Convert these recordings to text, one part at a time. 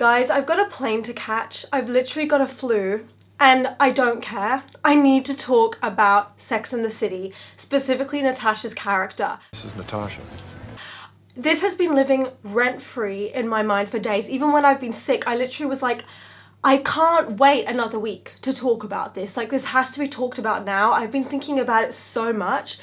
Guys, I've got a plane to catch. I've literally got a flu and I don't care. I need to talk about Sex and the City, specifically Natasha's character. This is Natasha. This has been living rent-free in my mind for days. Even when I've been sick, I literally was like, I can't wait another week to talk about this. Like, this has to be talked about now. I've been thinking about it so much.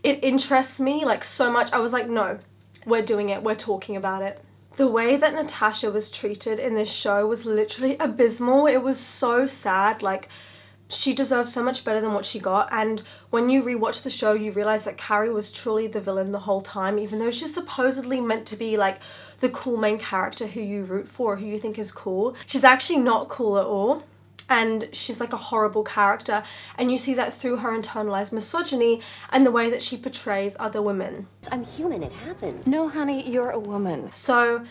It interests me like so much. I was like, no, we're doing it. We're talking about it. The way that Natasha was treated in this show was literally abysmal. It was so sad. Like, she deserved so much better than what she got. And when you rewatch the show, you realize that Carrie was truly the villain the whole time, even though she's supposedly meant to be like the cool main character who you root for, who you think is cool. She's actually not cool at all. And she's like a horrible character, and you see that through her internalized misogyny and the way that she portrays other women. I'm human, it happened. No, honey, you're a woman. So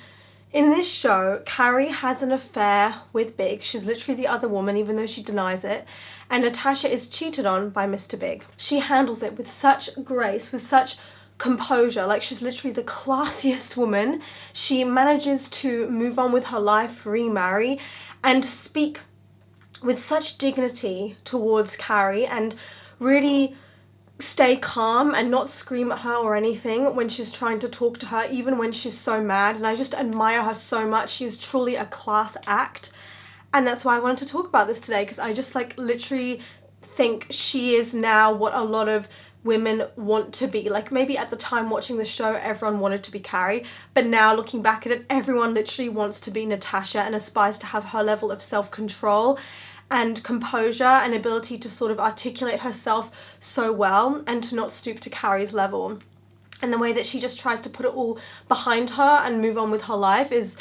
in this show, Carrie has an affair with Big. She's literally the other woman, even though she denies it. And Natasha is cheated on by Mr. Big. She handles it with such grace, with such composure. Like, she's literally the classiest woman. She manages to move on with her life, remarry, and speak with such dignity towards Carrie and really stay calm and not scream at her or anything when she's trying to talk to her, even when she's so mad. And I just admire her so much. She's truly a class act. And that's why I wanted to talk about this today, because I just like literally think she is now what a lot of women want to be. Like, maybe at the time watching the show everyone wanted to be Carrie, but now looking back at it, everyone literally wants to be Natasha and aspires to have her level of self-control and composure and ability to sort of articulate herself so well and to not stoop to Carrie's level. And the way that she just tries to put it all behind her and move on with her life is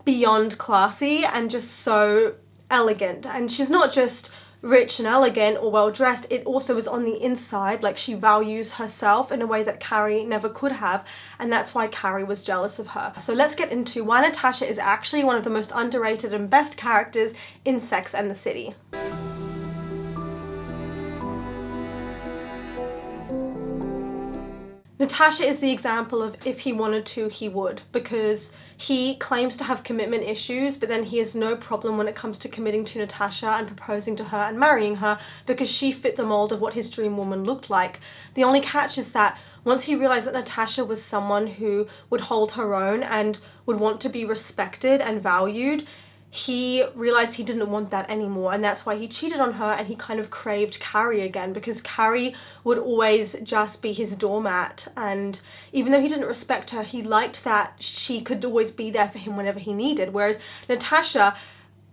beyond classy and just so elegant. And she's not just rich and elegant or well dressed, it also is on the inside. Like, she values herself in a way that Carrie never could have, and that's why Carrie was jealous of her. So let's get into why Natasha is actually one of the most underrated and best characters in Sex and the City. Natasha is the example of if he wanted to, he would, because he claims to have commitment issues, but then he has no problem when it comes to committing to Natasha and proposing to her and marrying her, because she fit the mold of what his dream woman looked like. The only catch is that once he realized that Natasha was someone who would hold her own and would want to be respected and valued, he realized he didn't want that anymore, and that's why he cheated on her and he kind of craved Carrie again, because Carrie would always just be his doormat. And even though he didn't respect her, he liked that she could always be there for him whenever he needed. Whereas Natasha,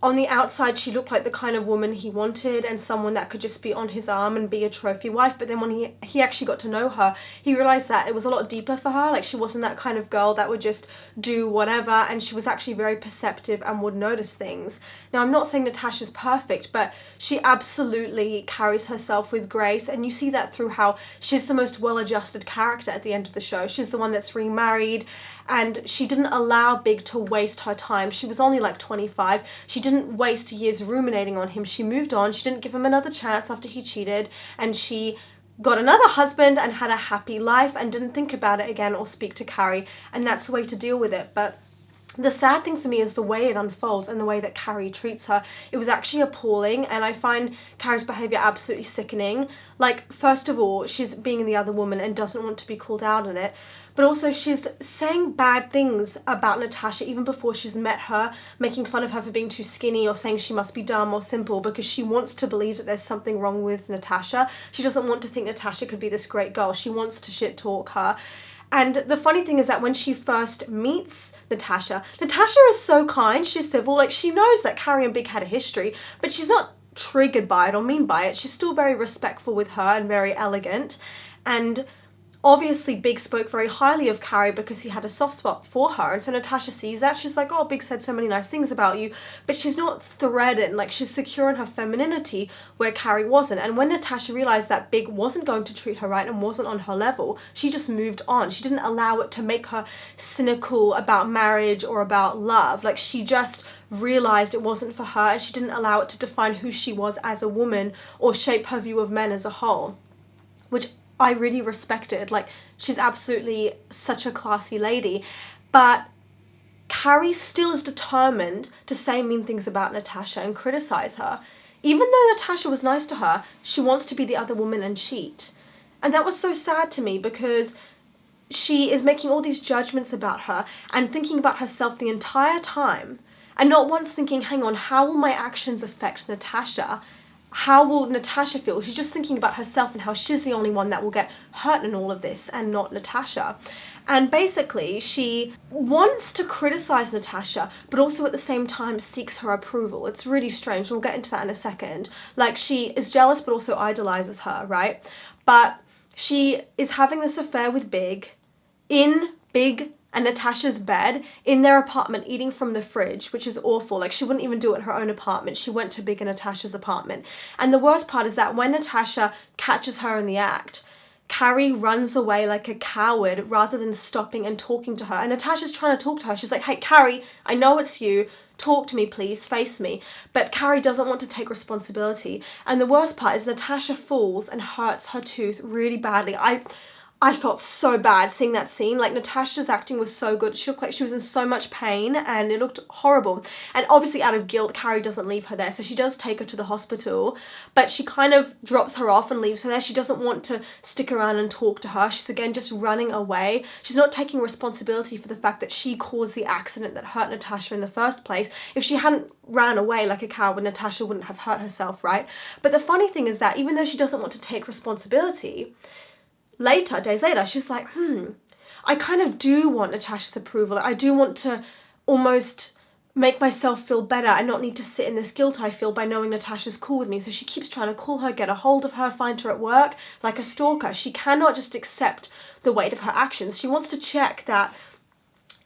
on the outside, she looked like the kind of woman he wanted and someone that could just be on his arm and be a trophy wife. But then when he actually got to know her, he realized that it was a lot deeper for her. Like, she wasn't that kind of girl that would just do whatever, and she was actually very perceptive and would notice things. Now, I'm not saying Natasha's perfect, but she absolutely carries herself with grace, and you see that through how she's the most well-adjusted character at the end of the show. She's the one that's remarried, and she didn't allow Big to waste her time. She was only like 25. She didn't waste years ruminating on him. She moved on. She didn't give him another chance after he cheated, and she got another husband and had a happy life and didn't think about it again or speak to Carrie, and that's the way to deal with it. But the sad thing for me is the way it unfolds and the way that Carrie treats her. It was actually appalling, and I find Carrie's behaviour absolutely sickening. Like, first of all, she's being the other woman and doesn't want to be called out on it, but also she's saying bad things about Natasha even before she's met her, making fun of her for being too skinny or saying she must be dumb or simple, because she wants to believe that there's something wrong with Natasha. She doesn't want to think Natasha could be this great girl. She wants to shit talk her. And the funny thing is that when she first meets Natasha is so kind, she's civil, like, she knows that Carrie and Big had a history, but she's not triggered by it or mean by it. She's still very respectful with her and very elegant. And obviously Big spoke very highly of Carrie because he had a soft spot for her, and so Natasha sees that. She's like, oh, Big said so many nice things about you, but she's not threatened. Like, she's secure in her femininity where Carrie wasn't. And when Natasha realized that Big wasn't going to treat her right and wasn't on her level, she just moved on. She didn't allow it to make her cynical about marriage or about love. Like, she just realized it wasn't for her, and she didn't allow it to define who she was as a woman or shape her view of men as a whole, which I really respected. Like, she's absolutely such a classy lady. But Carrie still is determined to say mean things about Natasha and criticize her. Even though Natasha was nice to her, she wants to be the other woman and cheat. And that was so sad to me because she is making all these judgments about her and thinking about herself the entire time and not once thinking, hang on, how will my actions affect Natasha? How will Natasha feel? She's just thinking about herself and how she's the only one that will get hurt in all of this and not Natasha. And basically, she wants to criticize Natasha, but also at the same time seeks her approval. It's really strange. We'll get into that in a second. Like, she is jealous, but also idolizes her, right? But she is having this affair with Big, in Big and Natasha's bed, in their apartment, eating from the fridge, which is awful. Like, she wouldn't even do it in her own apartment. She went to Big and Natasha's apartment. And the worst part is that when Natasha catches her in the act, Carrie runs away like a coward rather than stopping and talking to her. And Natasha's trying to talk to her. She's like, hey, Carrie, I know it's you. Talk to me, please. Face me. But Carrie doesn't want to take responsibility. And the worst part is Natasha falls and hurts her tooth really badly. I felt so bad seeing that scene. Like, Natasha's acting was so good. She looked like she was in so much pain and it looked horrible. And obviously out of guilt, Carrie doesn't leave her there. So she does take her to the hospital, but she kind of drops her off and leaves her there. She doesn't want to stick around and talk to her. She's again just running away. She's not taking responsibility for the fact that she caused the accident that hurt Natasha in the first place. If she hadn't ran away like a coward, Natasha wouldn't have hurt herself, right? But the funny thing is that even though she doesn't want to take responsibility, later, days later, she's like, I kind of do want Natasha's approval. I do want to almost make myself feel better and not need to sit in this guilt I feel by knowing Natasha's cool with me. So she keeps trying to call her, get a hold of her, find her at work like a stalker. She cannot just accept the weight of her actions. She wants to check that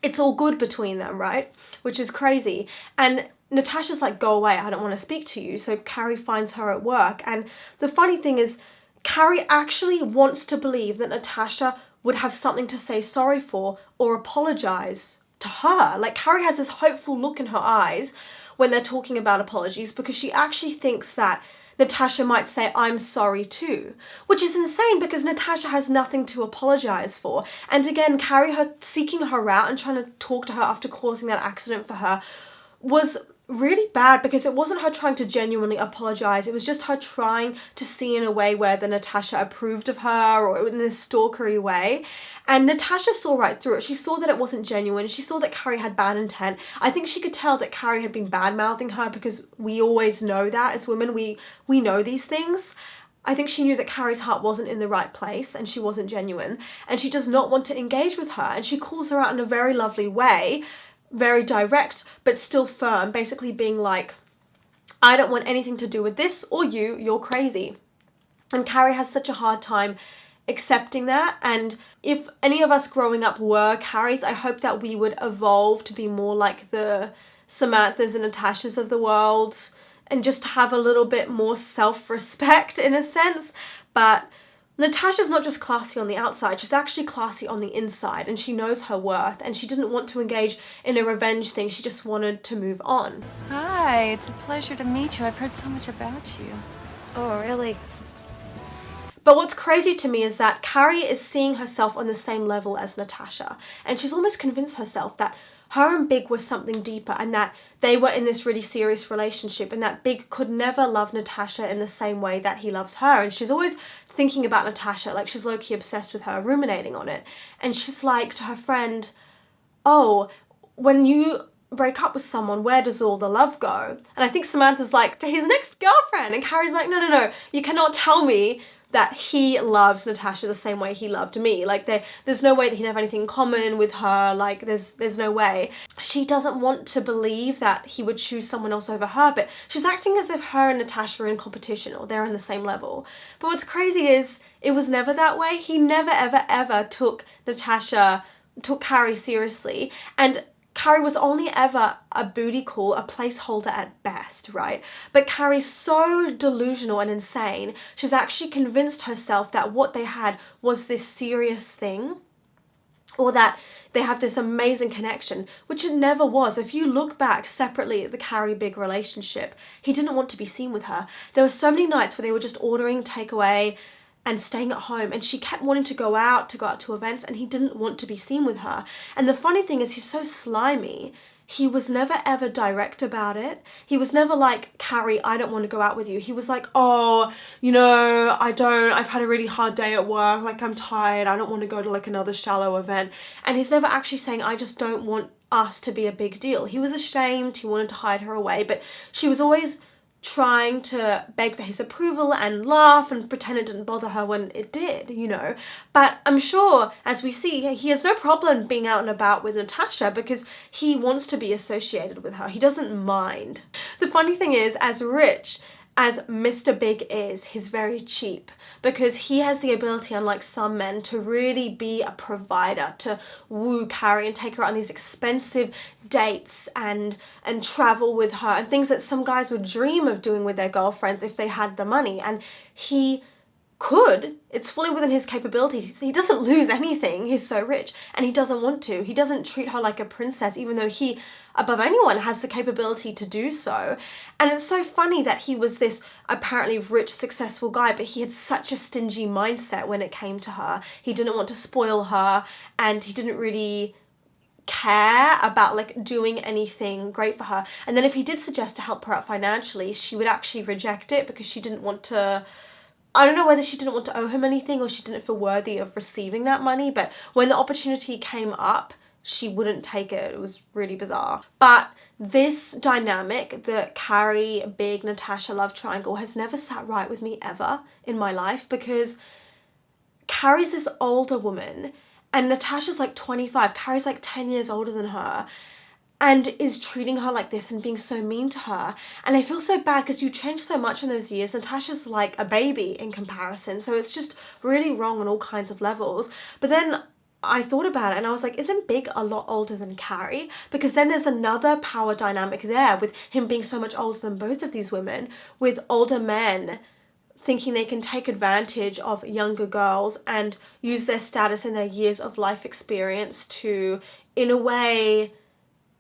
it's all good between them, right? Which is crazy. And Natasha's like, go away, I don't want to speak to you. So Carrie finds her at work. And the funny thing is, Carrie actually wants to believe that Natasha would have something to say sorry for or apologize to her. Like, Carrie has this hopeful look in her eyes when they're talking about apologies because she actually thinks that Natasha might say, I'm sorry too, which is insane because Natasha has nothing to apologize for. And again, Carrie, her seeking her out and trying to talk to her after causing that accident for her was really bad because it wasn't her trying to genuinely apologize. It was just her trying to see in a way where the Natasha approved of her or in this stalkery way. And Natasha saw right through it. She saw that it wasn't genuine. She saw that Carrie had bad intent. I think she could tell that Carrie had been bad-mouthing her because we always know that as women. We know these things. I think she knew that Carrie's heart wasn't in the right place and she wasn't genuine. And she does not want to engage with her. And she calls her out in a very lovely way, very direct, but still firm, basically being like, I don't want anything to do with this or you're crazy. And Carrie has such a hard time accepting that. And if any of us growing up were Carries, I hope that we would evolve to be more like the Samanthas and Natashas of the world and just have a little bit more self-respect in a sense. But Natasha's not just classy on the outside, she's actually classy on the inside, and she knows her worth, and she didn't want to engage in a revenge thing, she just wanted to move on. Hi, it's a pleasure to meet you. I've heard so much about you. Oh, really? But what's crazy to me is that Carrie is seeing herself on the same level as Natasha, and she's almost convinced herself that her and Big was something deeper and that they were in this really serious relationship and that Big could never love Natasha in the same way that he loves her. And she's always thinking about Natasha, like she's low-key obsessed with her, ruminating on it. And she's like to her friend, oh, when you break up with someone, where does all the love go? And I think Samantha's like, to his next girlfriend. And Carrie's like, no, you cannot tell me that he loves Natasha the same way he loved me. Like, there's no way that he'd have anything in common with her. Like, there's no way. She doesn't want to believe that he would choose someone else over her, but she's acting as if her and Natasha are in competition or they're on the same level. But what's crazy is it was never that way. He never, ever took Carrie seriously. And Carrie was only ever a booty call, a placeholder at best, right? But Carrie's so delusional and insane, she's actually convinced herself that what they had was this serious thing, or that they have this amazing connection, which it never was. If you look back separately at the Carrie-Big relationship, he didn't want to be seen with her. There were so many nights where they were just ordering takeaway, and staying at home, and she kept wanting to go out to events, and he didn't want to be seen with her. And the funny thing is, he's so slimy. He was never ever direct about it. He was never like, Carrie, I don't want to go out with you. He was like, oh, you know, I've had a really hard day at work, like I'm tired, I don't want to go to like another shallow event. And he's never actually saying, I just don't want us to be a big deal. He was ashamed, he wanted to hide her away, but she was always trying to beg for his approval and laugh and pretend it didn't bother her when it did, you know. But I'm sure, as we see, he has no problem being out and about with Natasha because he wants to be associated with her. He doesn't mind. The funny thing is, as rich as Mr. Big is, he's very cheap because he has the ability, unlike some men, to really be a provider, to woo Carrie and take her on these expensive dates and travel with her and things that some guys would dream of doing with their girlfriends if they had the money. And he could, it's fully within his capabilities. He doesn't lose anything, he's so rich, and he doesn't want to. He doesn't treat her like a princess, even though he, above anyone, has the capability to do so. And it's so funny that he was this apparently rich, successful guy, but he had such a stingy mindset when it came to her. He didn't want to spoil her, and he didn't really care about like doing anything great for her. And then if he did suggest to help her out financially, she would actually reject it because she didn't want to, I don't know whether she didn't want to owe him anything or she didn't feel worthy of receiving that money, but when the opportunity came up, she wouldn't take it. It was really bizarre. But this dynamic, the Carrie, Big, Natasha love triangle, has never sat right with me ever in my life because Carrie's this older woman and Natasha's like 25. Carrie's like 10 years older than her and is treating her like this and being so mean to her. And I feel so bad because you change so much in those years. Natasha's like a baby in comparison. So it's just really wrong on all kinds of levels. But then I thought about it and I was like, isn't Big a lot older than Carrie? Because then there's another power dynamic there with him being so much older than both of these women, with older men thinking they can take advantage of younger girls and use their status and their years of life experience to, in a way,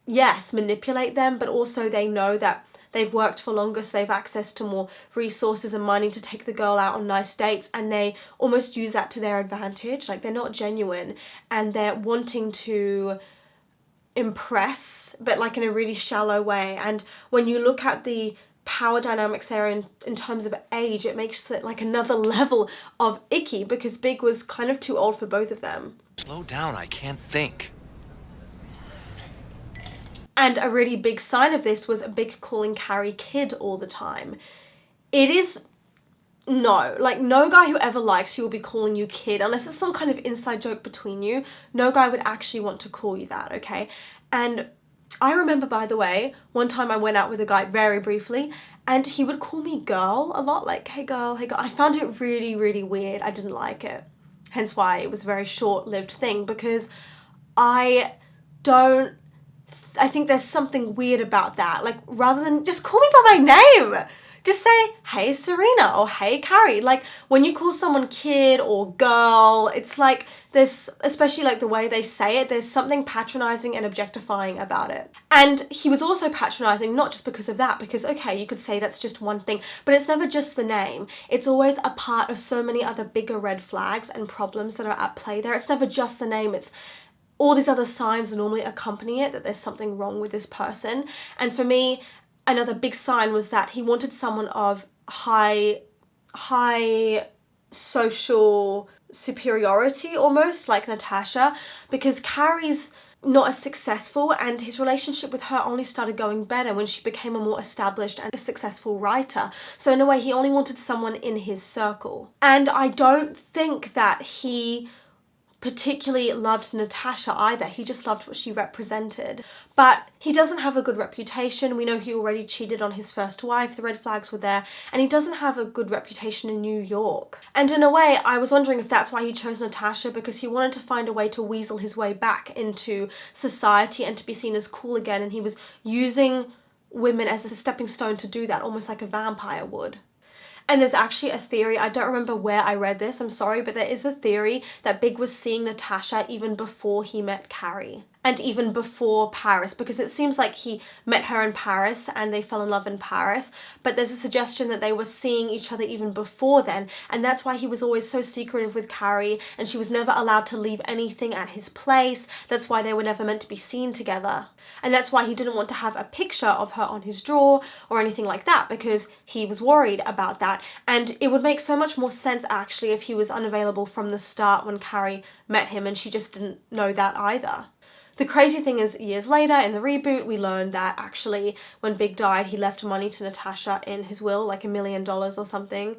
yes, manipulate them, but also they know that they've worked for longer, so they have access to more resources and money to take the girl out on nice dates, and they almost use that to their advantage. Like, they're not genuine and they're wanting to impress, but like in a really shallow way. And when you look at the power dynamics there in terms of age, it makes it like another level of icky because Big was kind of too old for both of them. Slow down, I can't think. And a really big sign of this was Big calling Carrie kid all the time. It is, no, like no guy who ever likes you will be calling you kid unless it's some kind of inside joke between you. No guy would actually want to call you that, okay? And I remember, by the way, one time I went out with a guy very briefly and he would call me girl a lot, like, hey girl, hey girl. I found it really, really weird. I didn't like it. Hence why it was a very short-lived thing, because I think there's something weird about that. Like, rather than just call me by my name, just say, hey Serena or hey Carrie. Like, when you call someone kid or girl, it's like there's, especially like the way they say it, there's something patronizing and objectifying about it. And he was also patronizing not just because of that, because okay, you could say that's just one thing, but it's never just the name. It's always a part of so many other bigger red flags and problems that are at play there. It's never just the name, it's all these other signs normally accompany it, that there's something wrong with this person. And for me, another big sign was that he wanted someone of high social superiority, almost like Natasha, because Carrie's not as successful and his relationship with her only started going better when she became a more established and successful writer. So in a way, he only wanted someone in his circle. And I don't think that he particularly loved Natasha either. He just loved what she represented. But he doesn't have a good reputation. We know he already cheated on his first wife. The red flags were there. And he doesn't have a good reputation in New York. And in a way, I was wondering if that's why he chose Natasha, because he wanted to find a way to weasel his way back into society and to be seen as cool again. And he was using women as a stepping stone to do that, almost like a vampire would. And there's actually a theory, I don't remember where I read this, I'm sorry, but there is a theory that Big was seeing Natasha even before he met Carrie. and even before Paris, because it seems like he met her in Paris and they fell in love in Paris, but there's a suggestion that they were seeing each other even before then, and that's why he was always so secretive with Carrie, and she was never allowed to leave anything at his place. That's why they were never meant to be seen together, and that's why he didn't want to have a picture of her on his drawer or anything like that, because he was worried about that. And it would make so much more sense actually if he was unavailable from the start when Carrie met him and she just didn't know that either. The crazy thing is, years later in the reboot, we learned that actually when Big died, he left money to Natasha in his will, like $1 million or something.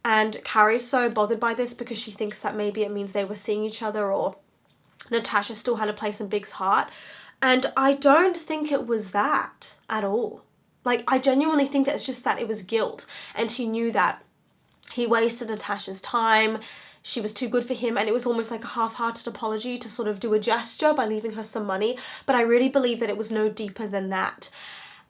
And Carrie's so bothered by this because she thinks that maybe it means they were seeing each other, or Natasha still had a place in Big's heart. And I don't think it was that at all. Like, I genuinely think that it's just that it was guilt, and he knew that he wasted Natasha's time. She was too good for him, and it was almost like a half-hearted apology to sort of do a gesture by leaving her some money, but I really believe that it was no deeper than that.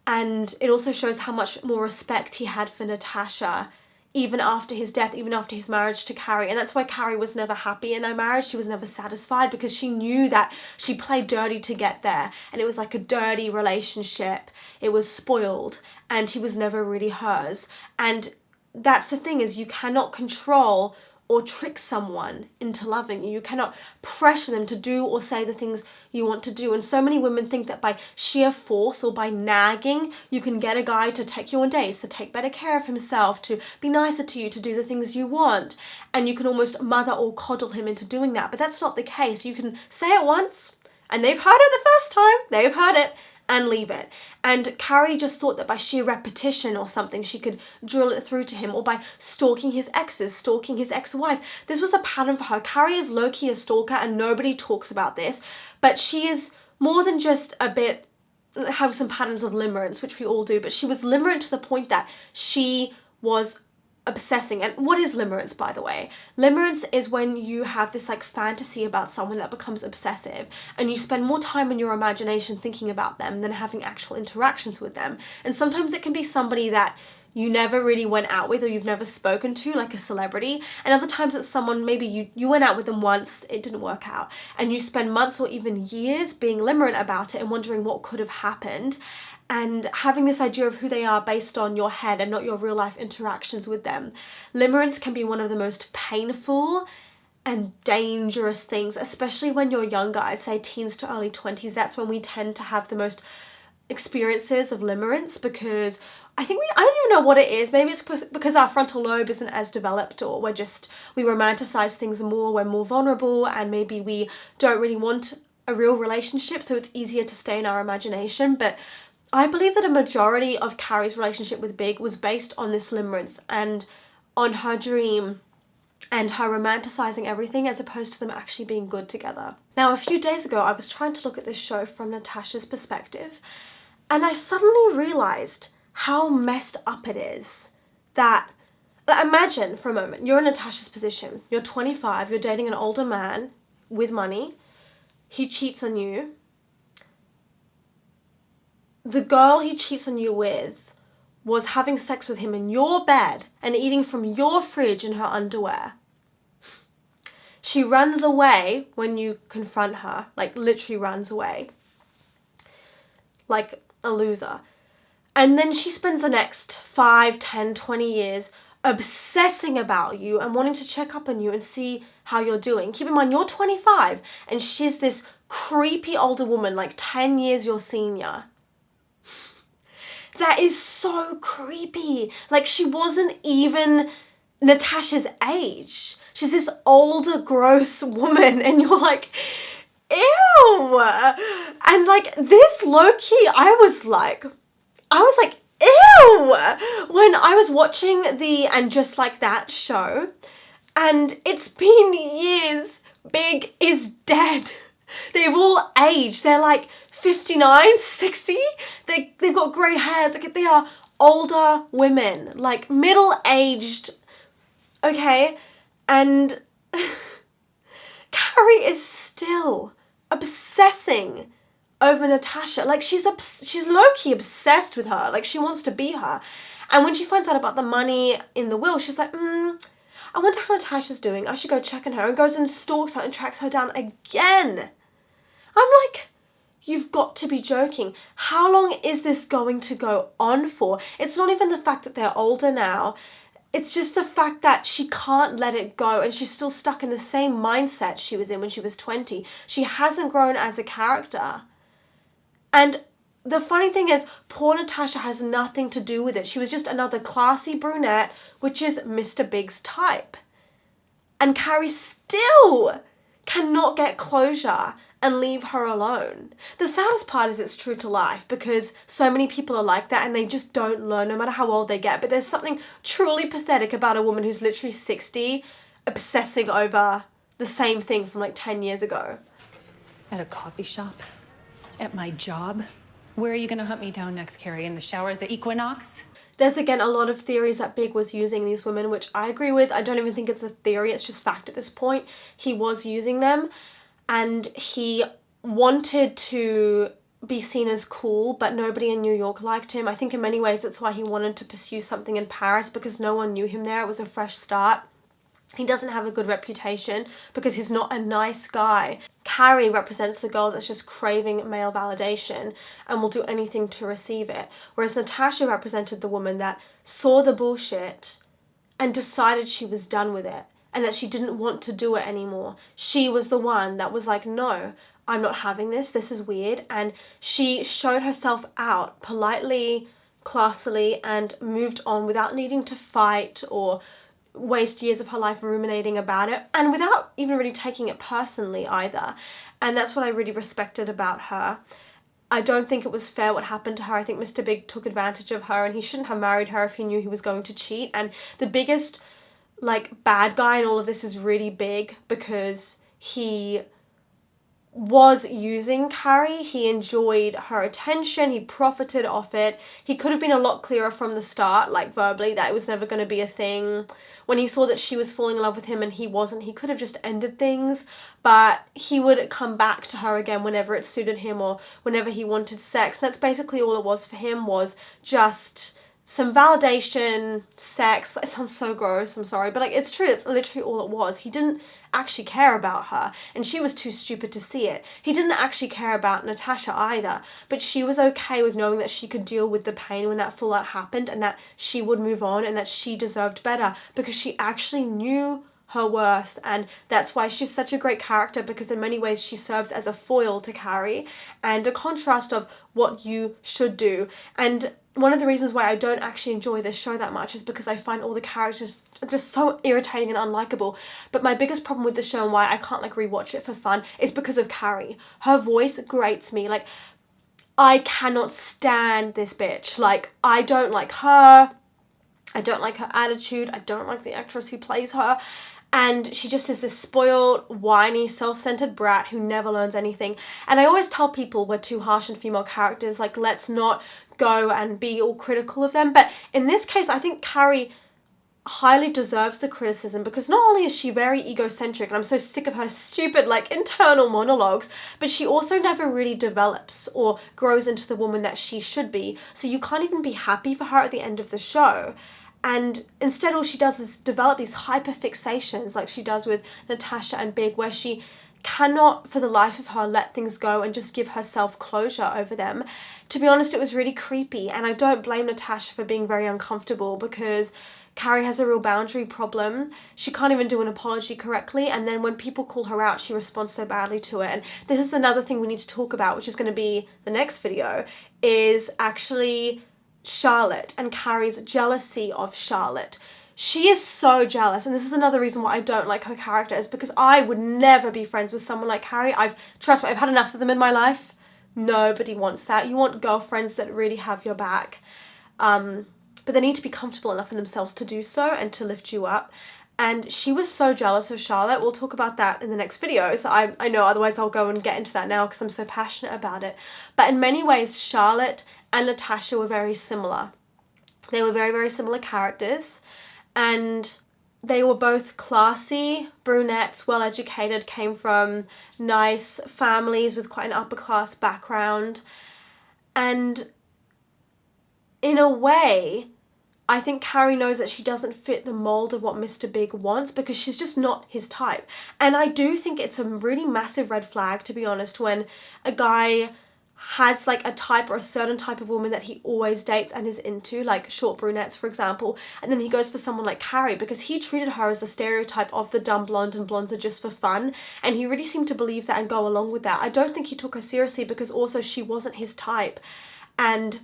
And it also shows how much more respect he had for Natasha, even after his death, even after his marriage to Carrie. And that's why Carrie was never happy in their marriage. She was never satisfied, because she knew that she played dirty to get there, and it was like a dirty relationship. It was spoiled, and he was never really hers. And that's the thing, is you cannot control or trick someone into loving you. You cannot pressure them to do or say the things you want to do. And so many women think that by sheer force or by nagging, you can get a guy to take you on dates, to take better care of himself, to be nicer to you, to do the things you want. And you can almost mother or coddle him into doing that. But that's not the case. You can say it once, and they've heard it the first time, they've heard it, and leave it. And Carrie just thought that by sheer repetition or something, she could drill it through to him, or by stalking his exes, stalking his ex-wife. This was a pattern for her. Carrie is low-key a stalker, and nobody talks about this, but she is more than just a bit, have some patterns of limerence, which we all do, but she was limerent to the point that she was obsessing. And what is limerence, by the way? Limerence is when you have this like fantasy about someone that becomes obsessive, and you spend more time in your imagination thinking about them than having actual interactions with them. And sometimes it can be somebody that you never really went out with, or you've never spoken to, like a celebrity. And other times it's someone, maybe you went out with them once, it didn't work out, and you spend months or even years being limerent about it and wondering what could have happened, and having this idea of who they are based on your head and not your real life interactions with them. Limerence can be one of the most painful and dangerous things, especially when you're younger. I'd say teens to early 20s, that's when we tend to have the most experiences of limerence, because I don't even know what it is. Maybe it's because our frontal lobe isn't as developed, or we romanticize things more, we're more vulnerable, and maybe we don't really want a real relationship, so it's easier to stay in our imagination. But I believe that a majority of Carrie's relationship with Big was based on this limerence and on her dream and her romanticizing everything, as opposed to them actually being good together. Now, a few days ago, I was trying to look at this show from Natasha's perspective, and I suddenly realized how messed up it is that, imagine for a moment, you're in Natasha's position, you're 25, you're dating an older man with money, he cheats on you. The girl he cheats on you with was having sex with him in your bed and eating from your fridge in her underwear. She runs away when you confront her, like literally runs away, like a loser. And then she spends the next 5, 10, 20 years obsessing about you and wanting to check up on you and see how you're doing. Keep in mind, you're 25 and she's this creepy older woman, like 10 years your senior. That is so creepy. Like, she wasn't even Natasha's age. She's this older, gross woman, and you're like, ew. And like, this low-key, I was like, ew, when I was watching the And Just Like That show, and it's been years. Big is dead. They've all aged. They're like 59, 60. They've got grey hairs. Like, they are older women, like middle-aged, okay? And Carrie is still obsessing over Natasha. Like, she's low-key obsessed with her. Like, she wants to be her. And when she finds out about the money in the will, she's like, I wonder how Natasha's doing. I should go check on her. And goes and stalks her and tracks her down again. I'm like, You've got to be joking. How long is this going to go on for? It's not even the fact that they're older now. It's just the fact that she can't let it go and she's still stuck in the same mindset she was in when she was 20. She hasn't grown as a character. And the funny thing is, poor Natasha has nothing to do with it. She was just another classy brunette, which is Mr. Big's type. And Carrie still cannot get closure and leave her alone. The saddest part is it's true to life because so many people are like that and they just don't learn no matter how old they get. But there's something truly pathetic about a woman who's literally 60 obsessing over the same thing from like 10 years ago. At a coffee shop? At my job? Where are you gonna hunt me down next, Carrie? In the showers at Equinox? There's again a lot of theories that Big was using these women, which I agree with. I don't even think it's a theory, it's just fact at this point. He was using them. And he wanted to be seen as cool, but nobody in New York liked him. I think in many ways that's why he wanted to pursue something in Paris, because no one knew him there. It was a fresh start. He doesn't have a good reputation because he's not a nice guy. Carrie represents the girl that's just craving male validation and will do anything to receive it. Whereas Natasha represented the woman that saw the bullshit and decided she was done with it, and that she didn't want to do it anymore. She was the one that was like, no, I'm not having this is weird. And she showed herself out politely, classily, and moved on without needing to fight or waste years of her life ruminating about it, and without even really taking it personally either. And that's what I really respected about her. I don't think it was fair what happened to her. I think Mr. Big took advantage of her and he shouldn't have married her if he knew he was going to cheat. And the biggest bad guy in all of this is really Big because he was using Carrie. He enjoyed her attention. He profited off it. He could have been a lot clearer from the start, verbally, that it was never going to be a thing. When he saw that she was falling in love with him and he wasn't, he could have just ended things, but he would come back to her again whenever it suited him or whenever he wanted sex. And that's basically all it was for him, was just some validation, sex. It sounds so gross, I'm sorry, but it's true, it's literally all it was. He didn't actually care about her, and she was too stupid to see it. He didn't actually care about Natasha either, but she was okay with knowing that she could deal with the pain when that fallout happened, and that she would move on, and that she deserved better, because she actually knew her worth. And that's why she's such a great character, because in many ways she serves as a foil to Carrie and a contrast of what you should do. And one of the reasons why I don't actually enjoy this show that much is because I find all the characters just so irritating and unlikable. But my biggest problem with the show and why I can't rewatch it for fun is because of Carrie. Her voice grates me. I cannot stand this bitch. I don't like her. I don't like her attitude. I don't like the actress who plays her. And she just is this spoiled, whiny, self-centered brat who never learns anything. And I always tell people we're too harsh on female characters, let's not go and be all critical of them. But in this case, I think Carrie highly deserves the criticism, because not only is she very egocentric, and I'm so sick of her stupid internal monologues, but she also never really develops or grows into the woman that she should be. So you can't even be happy for her at the end of the show. And instead all she does is develop these hyper-fixations like she does with Natasha and Big, where she cannot for the life of her let things go and just give herself closure over them. To be honest, it was really creepy, and I don't blame Natasha for being very uncomfortable, because Carrie has a real boundary problem. She can't even do an apology correctly, and then when people call her out, she responds so badly to it. And this is another thing we need to talk about, which is going to be the next video, is actually Charlotte and Carrie's jealousy of Charlotte. She is so jealous, and this is another reason why I don't like her character, is because I would never be friends with someone like Carrie. Trust me, I've had enough of them in my life. Nobody wants that. You want girlfriends that really have your back. But they need to be comfortable enough in themselves to do so and to lift you up. And she was so jealous of Charlotte. We'll talk about that in the next video. So I know, otherwise I'll go and get into that now because I'm so passionate about it. But in many ways, Charlotte and Natasha were very similar. They were very, very similar characters. And they were both classy brunettes, well-educated, came from nice families with quite an upper-class background. And in a way, I think Carrie knows that she doesn't fit the mold of what Mr. Big wants, because she's just not his type. And I do think it's a really massive red flag, to be honest, when a guy has like a type or a certain type of woman that he always dates and is into, like short brunettes for example, and then he goes for someone like Carrie because he treated her as the stereotype of the dumb blonde and blondes are just for fun, and he really seemed to believe that and go along with that. I don't think he took her seriously because also she wasn't his type, and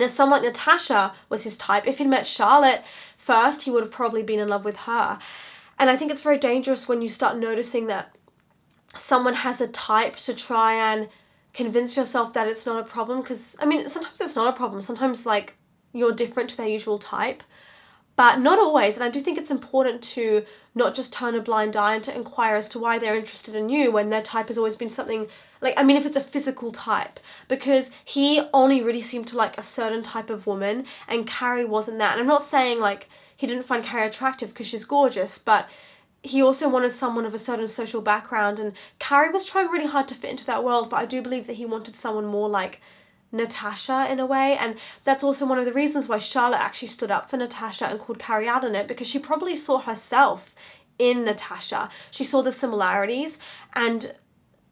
someone like Natasha was his type. If he'd met Charlotte first, he would have probably been in love with her. And I think it's very dangerous when you start noticing that someone has a type to try and convince yourself that it's not a problem, because I mean sometimes it's not a problem, sometimes like you're different to their usual type, but not always. And I do think it's important to not just turn a blind eye and to inquire as to why they're interested in you when their type has always been something like, I mean if it's a physical type, because he only really seemed to like a certain type of woman and Carrie wasn't that. And I'm not saying like he didn't find Carrie attractive because she's gorgeous, but he also wanted someone of a certain social background, and Carrie was trying really hard to fit into that world, but I do believe that he wanted someone more like Natasha in a way, and that's also one of the reasons why Charlotte actually stood up for Natasha and called Carrie out on it, because she probably saw herself in Natasha. She saw the similarities, and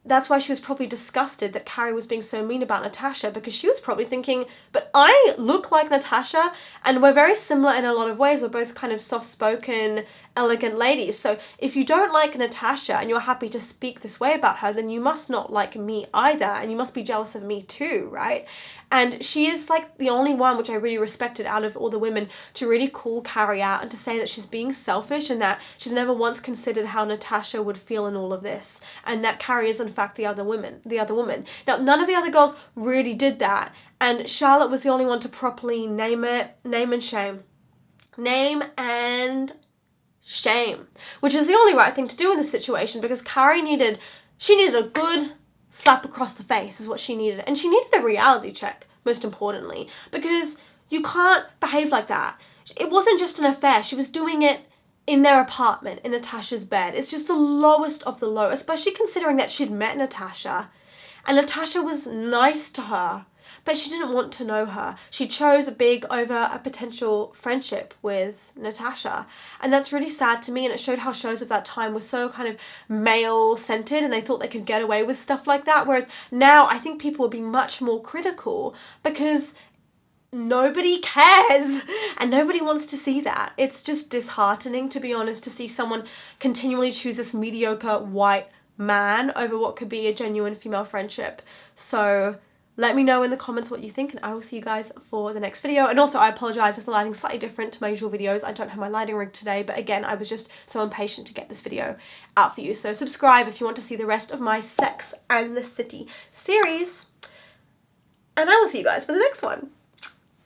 that's why she was probably disgusted that Carrie was being so mean about Natasha, because she was probably thinking, but I look like Natasha and we're very similar in a lot of ways. We're both kind of soft-spoken, elegant ladies. So if you don't like Natasha and you're happy to speak this way about her, then you must not like me either, and you must be jealous of me too, right? And she is like the only one, which I really respected out of all the women, to really call Carrie out and to say that she's being selfish and that she's never once considered how Natasha would feel in all of this, and that Carrie is in fact the other woman. Now, none of the other girls really did that, and Charlotte was the only one to properly name and shame, which is the only right thing to do in this situation, because Carrie needed a good slap across the face is what she needed, and she needed a reality check, most importantly, because you can't behave like that. It wasn't just an affair, she was doing it in their apartment, in Natasha's bed. It's just the lowest of the low, especially considering that she'd met Natasha, and Natasha was nice to her, but she didn't want to know her. She chose Big over a potential friendship with Natasha, and that's really sad to me, and it showed how shows of that time were so kind of male-centered and they thought they could get away with stuff like that, whereas now I think people would be much more critical because nobody cares and nobody wants to see that. It's just disheartening, to be honest, to see someone continually choose this mediocre white man over what could be a genuine female friendship. So let me know in the comments what you think, and I will see you guys for the next video. And also I apologize if the lighting's slightly different to my usual videos. I don't have my lighting rig today, but again, I was just so impatient to get this video out for you. So subscribe if you want to see the rest of my Sex and the City series, and I will see you guys for the next one.